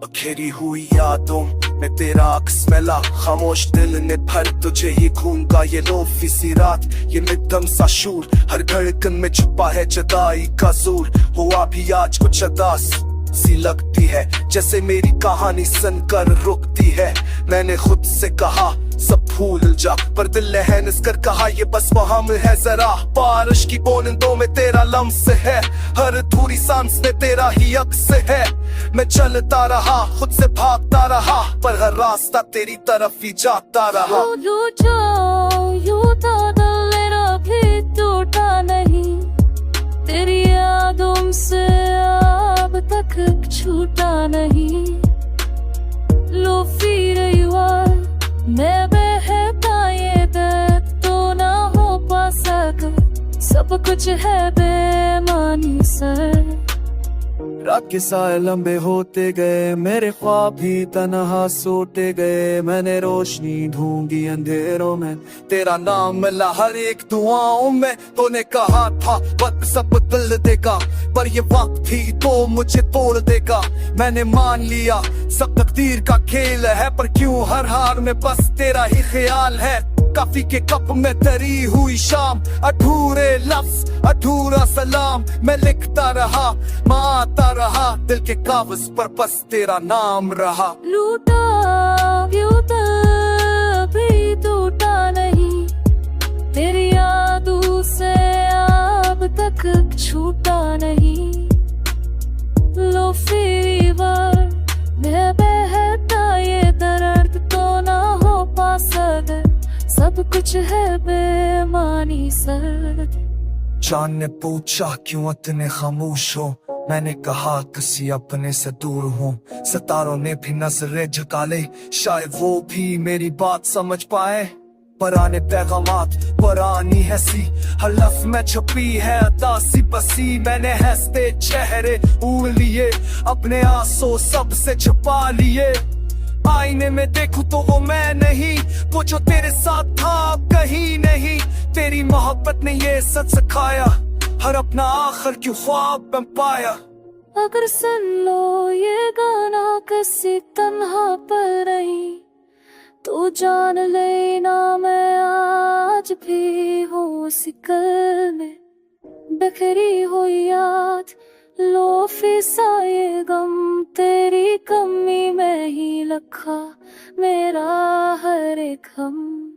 घेरी हुई यादों में तेरा अक्स मिला, खामोश दिल ने भर तुझे ही खून का ये लोफी सी रात, ये निदम सा शूर हर धड़कन में छुपा है जुदाई का जोर। हुआ भी आज कुछ अदास सी लगती है, जैसे मेरी कहानी सुनकर रुकती है। मैंने खुद से कहा सब भूल जा, पर दिल लहन कर कहा ये बस वहम है जरा। बारिश की बूंदों में तेरा लम्स है, हर अधूरी सांस में तेरा ही अक्स है। मैं चलता रहा, खुद से भागता रहा, पर हर रास्ता तेरी तरफ ही जाता रहा। यूं तो दिल मेरा भी टूटा नहीं, तेरी यादों से अब तक छूटा नहीं। लो फिर मैं बहता ये दर्द तो ना हो पा सका, सब कुछ है बेमानी सर। रात के साए लंबे होते गए, मेरे ख्वाब भी तन्हा सोते गए। मैंने रोशनी ढूंढी अंधेरों में, तेरा नाम मिला हर एक दुआओं में। तूने कहा था वक्त सब बदल देगा, पर ये वक्त भी तो मुझे तोड़ देगा। मैंने मान लिया सब तकदीर का खेल है, पर क्यों हर हार में बस तेरा ही ख्याल है। काफी के कप में तरी हुई शाम, अधूरे लफ्ज अधूरा सलाम। मैं लिखता रहा, मैं आता रहा, दिल के कागज पर बस तेरा नाम रहा। लूटा यूं तो भी टूटा नहीं, तेरी यादों से अब तक छूटा नहीं। लो फिर मैं बहता ये दर्द तो ना हो पा सका, सब कुछ है बेमानी सर। चांद ने पूछा क्यों इतने खामोश हो, मैंने कहा किसी अपने से दूर हूँ। सितारों ने भी नजरें झुका ले, शायद वो भी मेरी बात समझ पाए। पुराने पैगामात पुरानी हंसी, हर लफ्ज में छुपी है अदासी बसी। मैंने हंसते चेहरे उड़ लिए, अपने आंसू सबसे छुपा लिए। आईने में देखूं तो वो मैं नहीं, वो जो तेरे साथ था अब कहीं नहीं। तेरी मोहब्बत ने ये सच सिखाया, हर अपना आखिर क्यों ख्वाब में पाया। अगर सुन लो ये गाना किसी तन्हा पर नहीं, तो जान लेना मैं आज भी हूँ उसी कल में। बिखरी हुई याद लो फिसा ये गम, तेरी कमी में ही लखा मेरा हर एक हम।